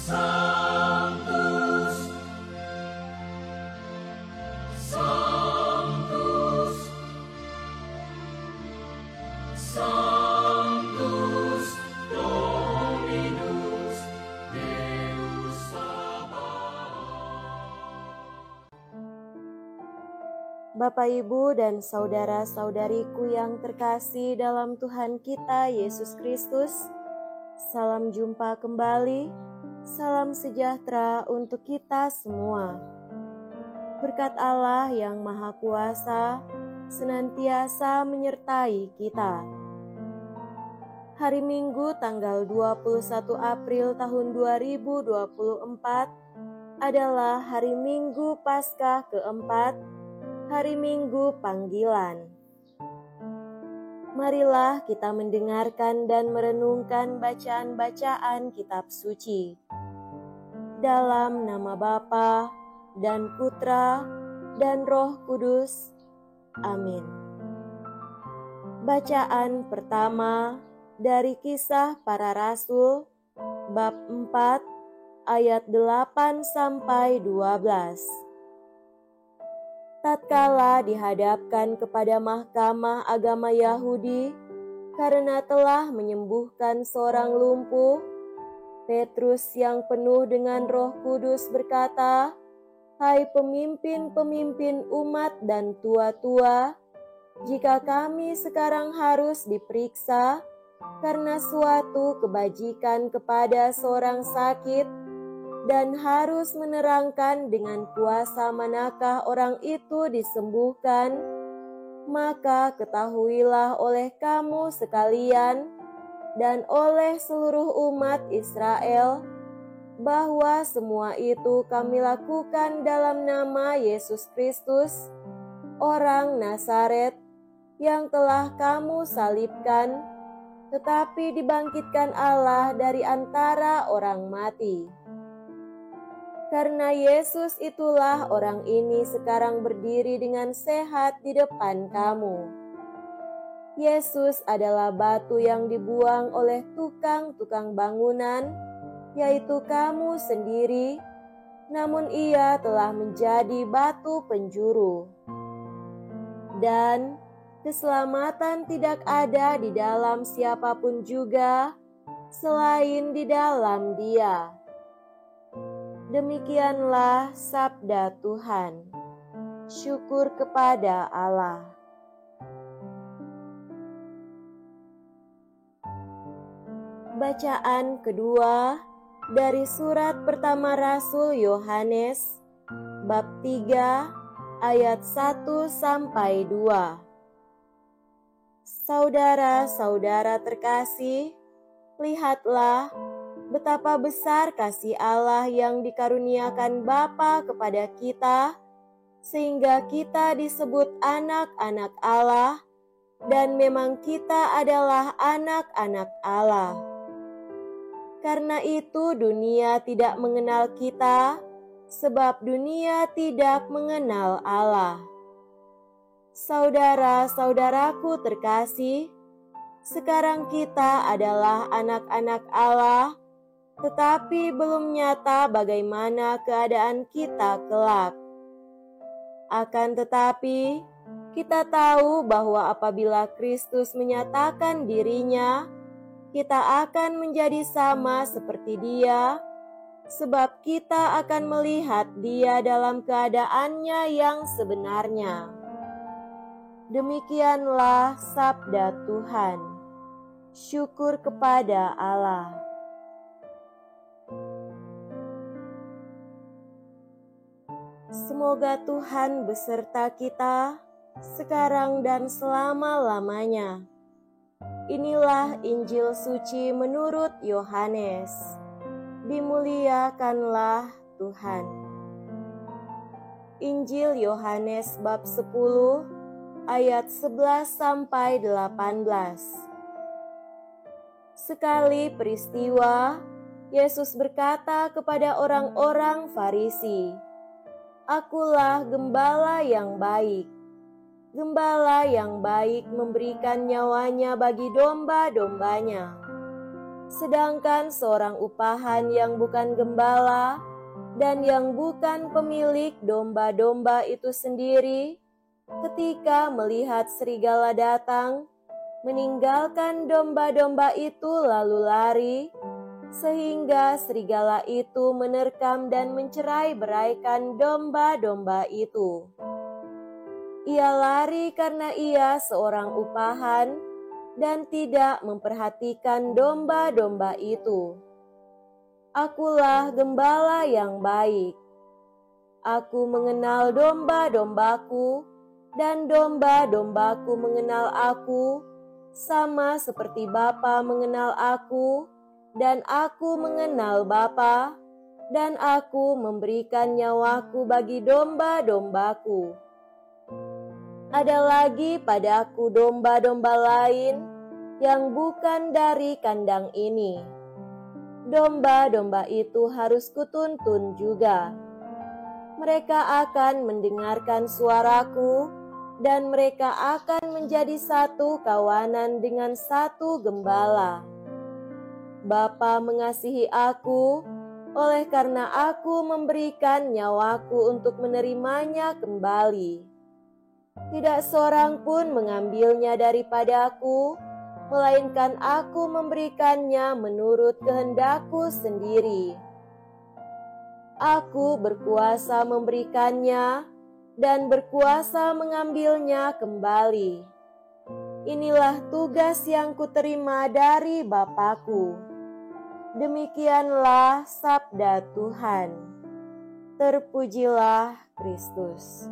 Sanctus, Sanctus, Sanctus Dominus Deus Sabaoth. Bapak, Ibu, dan saudara-saudariku yang terkasih dalam Tuhan kita Yesus Kristus, salam jumpa kembali, salam sejahtera untuk kita semua. Berkat Allah yang Maha Kuasa senantiasa menyertai kita. Hari Minggu tanggal 21 April tahun 2024 adalah hari Minggu Paskah keempat, hari Minggu Panggilan. Marilah kita mendengarkan dan merenungkan bacaan-bacaan kitab suci. Dalam nama Bapa dan Putra dan Roh Kudus. Amin. Bacaan pertama dari Kisah Para Rasul, bab 4, ayat 8 sampai 12. Tatkala dihadapkan kepada mahkamah agama Yahudi karena telah menyembuhkan seorang lumpuh, Petrus yang penuh dengan Roh Kudus berkata, "Hai pemimpin-pemimpin umat dan tua-tua, jika kami sekarang harus diperiksa karena suatu kebajikan kepada seorang sakit dan harus menerangkan dengan kuasa manakah orang itu disembuhkan, maka ketahuilah oleh kamu sekalian dan oleh seluruh umat Israel bahwa semua itu kami lakukan dalam nama Yesus Kristus, orang Nazaret, yang telah kamu salibkan, tetapi dibangkitkan Allah dari antara orang mati. Karena Yesus itulah orang ini sekarang berdiri dengan sehat di depan kamu. Yesus adalah batu yang dibuang oleh tukang-tukang bangunan, yaitu kamu sendiri, namun ia telah menjadi batu penjuru. Dan keselamatan tidak ada di dalam siapapun juga, selain di dalam Dia. Demikianlah sabda Tuhan. Syukur kepada Allah. Bacaan kedua dari surat pertama Rasul Yohanes, bab 3, ayat 1 sampai 2. Saudara-saudara terkasih, lihatlah betapa besar kasih Allah yang dikaruniakan Bapa kepada kita, sehingga kita disebut anak-anak Allah, dan memang kita adalah anak-anak Allah. Karena itu dunia tidak mengenal kita, sebab dunia tidak mengenal Allah. Saudara-saudaraku terkasih, sekarang kita adalah anak-anak Allah, tetapi belum nyata bagaimana keadaan kita kelak. Akan tetapi, kita tahu bahwa apabila Kristus menyatakan dirinya, kita akan menjadi sama seperti Dia, sebab kita akan melihat Dia dalam keadaannya yang sebenarnya. Demikianlah sabda Tuhan. Syukur kepada Allah. Semoga Tuhan beserta kita sekarang dan selama-lamanya. Inilah Injil suci menurut Yohanes. Dimuliakanlah Tuhan. Injil Yohanes bab 10 ayat 11 sampai 18. Sekali peristiwa, Yesus berkata kepada orang-orang Farisi, "Akulah gembala yang baik. Gembala yang baik memberikan nyawanya bagi domba-dombanya. Sedangkan seorang upahan yang bukan gembala dan yang bukan pemilik domba-domba itu sendiri, ketika melihat serigala datang, meninggalkan domba-domba itu lalu lari, sehingga serigala itu menerkam dan mencerai-beraikan domba-domba itu. Ia lari karena ia seorang upahan dan tidak memperhatikan domba-domba itu. Akulah gembala yang baik. Aku mengenal domba-dombaku, dan domba-dombaku mengenal aku, sama seperti Bapa mengenal aku, dan aku mengenal Bapa, dan aku memberikan nyawaku bagi domba-dombaku. Ada lagi padaku domba-domba lain yang bukan dari kandang ini. Domba-domba itu harus kutuntun juga. Mereka akan mendengarkan suaraku, dan mereka akan menjadi satu kawanan dengan satu gembala. Bapa mengasihi aku, oleh karena aku memberikan nyawaku untuk menerimanya kembali. Tidak seorang pun mengambilnya daripadaku, melainkan aku memberikannya menurut kehendakku sendiri. Aku berkuasa memberikannya dan berkuasa mengambilnya kembali. Inilah tugas yang kuterima dari Bapa-Ku. Demikianlah sabda Tuhan. Terpujilah Kristus.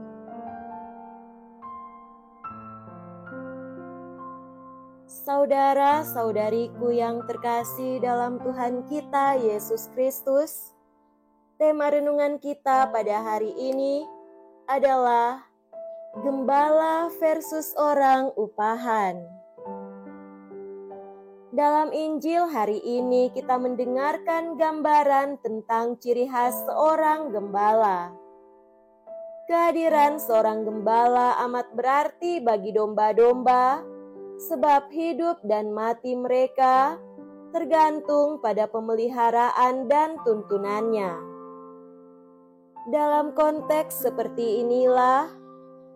Saudara-saudariku yang terkasih dalam Tuhan kita Yesus Kristus, tema renungan kita pada hari ini adalah gembala versus orang upahan. Dalam Injil hari ini kita mendengarkan gambaran tentang ciri khas seorang gembala. Kehadiran seorang gembala amat berarti bagi domba-domba, sebab hidup dan mati mereka tergantung pada pemeliharaan dan tuntunannya. Dalam konteks seperti inilah,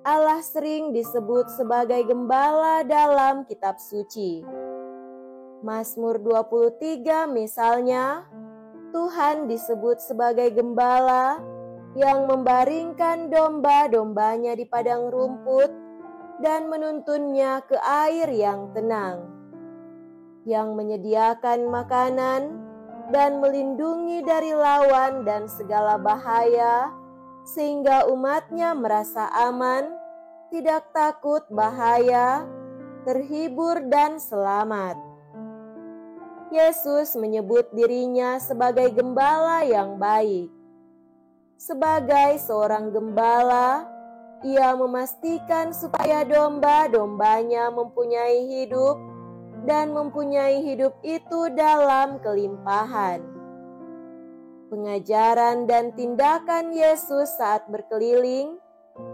Allah sering disebut sebagai gembala dalam kitab suci. Mazmur 23 misalnya, Tuhan disebut sebagai gembala yang membaringkan domba-dombanya di padang rumput dan menuntunnya ke air yang tenang, yang menyediakan makanan dan melindungi dari lawan dan segala bahaya, sehingga umatnya merasa aman, tidak takut bahaya, terhibur dan selamat. Yesus menyebut dirinya sebagai gembala yang baik. Sebagai seorang gembala, Ia memastikan supaya domba-dombanya mempunyai hidup dan mempunyai hidup itu dalam kelimpahan. Pengajaran dan tindakan Yesus saat berkeliling,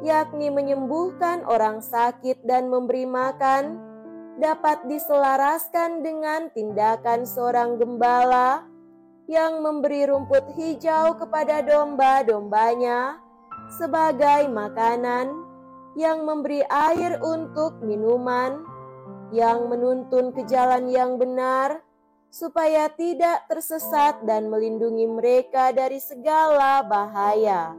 yakni menyembuhkan orang sakit dan memberi makan, dapat diselaraskan dengan tindakan seorang gembala yang memberi rumput hijau kepada domba-dombanya sebagai makanan, yang memberi air untuk minuman, yang menuntun ke jalan yang benar, supaya tidak tersesat dan melindungi mereka dari segala bahaya.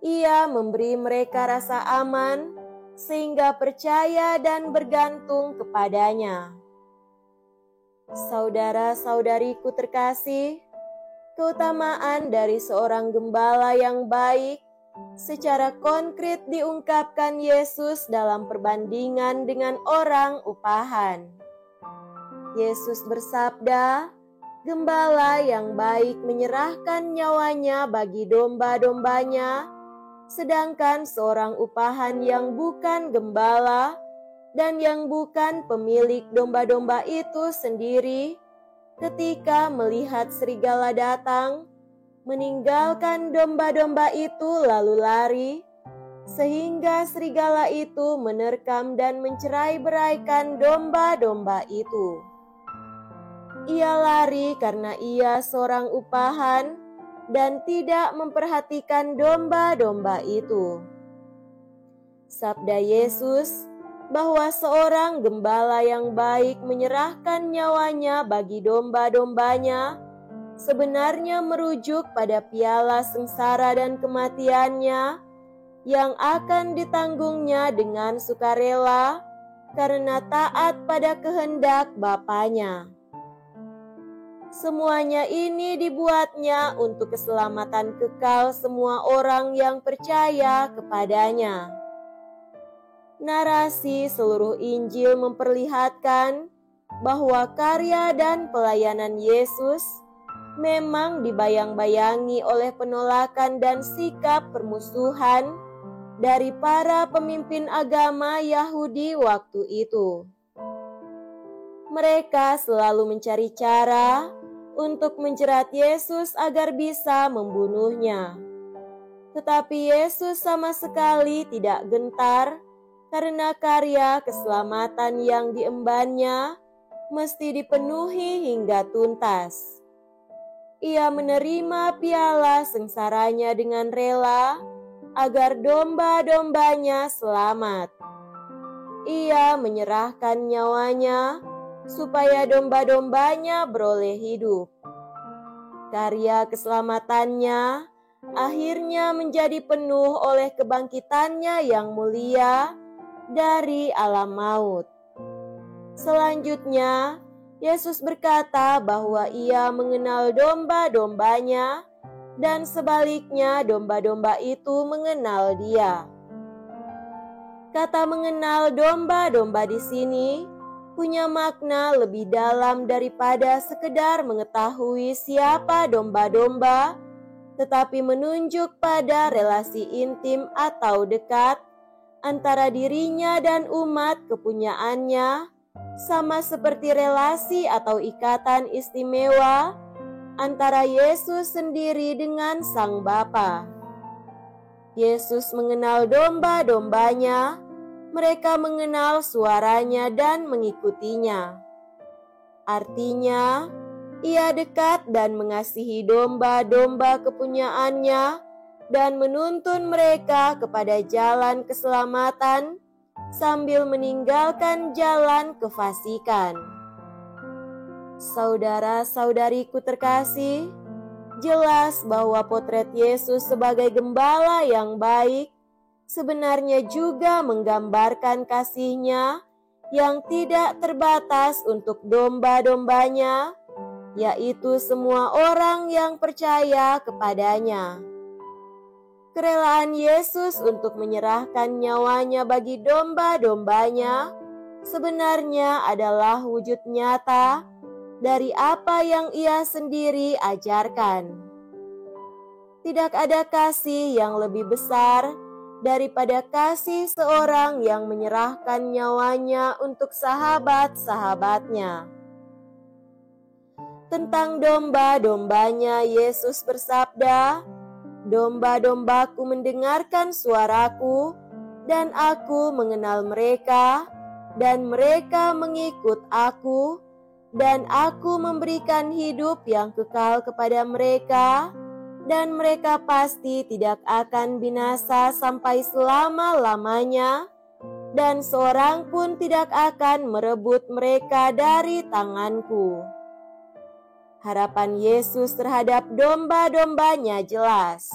Ia memberi mereka rasa aman, sehingga percaya dan bergantung kepadanya. Saudara-saudariku terkasih, keutamaan dari seorang gembala yang baik secara konkret diungkapkan Yesus dalam perbandingan dengan orang upahan. Yesus bersabda, gembala yang baik menyerahkan nyawanya bagi domba-dombanya, sedangkan seorang upahan yang bukan gembala dan yang bukan pemilik domba-domba itu sendiri, ketika melihat serigala datang, meninggalkan domba-domba itu lalu lari, sehingga serigala itu menerkam dan mencerai-beraikan domba-domba itu. Ia lari karena ia seorang upahan dan tidak memperhatikan domba-domba itu. Sabda Yesus bahwa seorang gembala yang baik menyerahkan nyawanya bagi domba-dombanya sebenarnya merujuk pada piala sengsara dan kematiannya yang akan ditanggungnya dengan sukarela karena taat pada kehendak Bapanya. Semuanya ini dibuatnya untuk keselamatan kekal semua orang yang percaya kepadanya. Narasi seluruh Injil memperlihatkan bahwa karya dan pelayanan Yesus memang dibayang-bayangi oleh penolakan dan sikap permusuhan dari para pemimpin agama Yahudi waktu itu. Mereka selalu mencari cara untuk menjerat Yesus agar bisa membunuhnya. Tetapi Yesus sama sekali tidak gentar karena karya keselamatan yang diembannya mesti dipenuhi hingga tuntas. Ia menerima piala sengsaranya dengan rela agar domba-dombanya selamat. Ia menyerahkan nyawanya supaya domba-dombanya beroleh hidup. Karya keselamatannya akhirnya menjadi penuh oleh kebangkitannya yang mulia dari alam maut. Selanjutnya, Yesus berkata bahwa ia mengenal domba-dombanya dan sebaliknya domba-domba itu mengenal dia. Kata mengenal domba-domba di sini punya makna lebih dalam daripada sekedar mengetahui siapa domba-domba, tetapi menunjuk pada relasi intim atau dekat antara dirinya dan umat kepunyaannya, sama seperti relasi atau ikatan istimewa antara Yesus sendiri dengan Sang Bapa. Yesus mengenal domba-dombanya, mereka mengenal suaranya dan mengikutinya. Artinya, ia dekat dan mengasihi domba-domba kepunyaannya dan menuntun mereka kepada jalan keselamatan sambil meninggalkan jalan kefasikan. Saudara-saudariku terkasih, jelas bahwa potret Yesus sebagai gembala yang baik sebenarnya juga menggambarkan kasih-Nya yang tidak terbatas untuk domba-dombanya, yaitu semua orang yang percaya kepadanya. Kerelaan Yesus untuk menyerahkan nyawanya bagi domba-dombanya sebenarnya adalah wujud nyata dari apa yang ia sendiri ajarkan. Tidak ada kasih yang lebih besar daripada kasih seorang yang menyerahkan nyawanya untuk sahabat-sahabatnya. Tentang domba-dombanya, Yesus bersabda, "Domba-dombaku mendengarkan suaraku, dan aku mengenal mereka, dan mereka mengikut aku, dan aku memberikan hidup yang kekal kepada mereka, dan mereka pasti tidak akan binasa sampai selama-lamanya, dan seorang pun tidak akan merebut mereka dari tanganku." Harapan Yesus terhadap domba-dombanya jelas,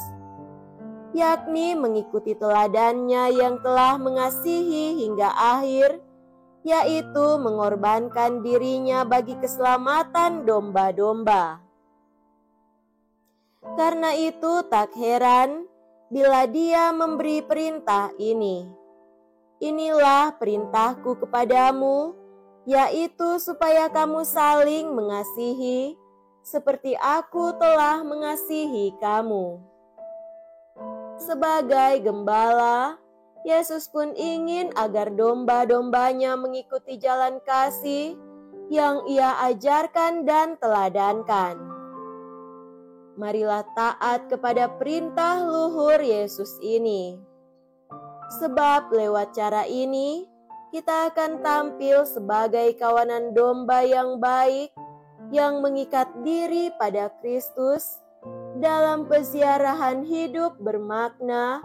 yakni mengikuti teladannya yang telah mengasihi hingga akhir, yaitu mengorbankan dirinya bagi keselamatan domba-domba. Karena itu tak heran bila Dia memberi perintah ini. "Inilah perintahku kepadamu, yaitu supaya kamu saling mengasihi, seperti aku telah mengasihi kamu." Sebagai gembala, Yesus pun ingin agar domba-dombanya mengikuti jalan kasih yang Ia ajarkan dan teladankan. Marilah taat kepada perintah luhur Yesus ini. Sebab lewat cara ini, kita akan tampil sebagai kawanan domba yang baik, yang mengikat diri pada Kristus dalam peziarahan hidup bermakna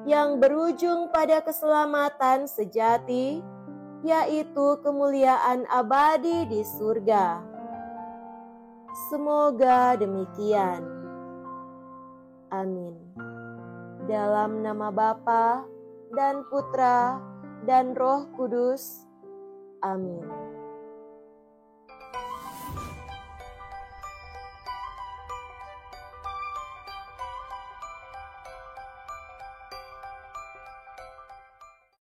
yang berujung pada keselamatan sejati, yaitu kemuliaan abadi di surga. Semoga demikian. Amin. Dalam nama Bapa dan Putra dan Roh Kudus. Amin.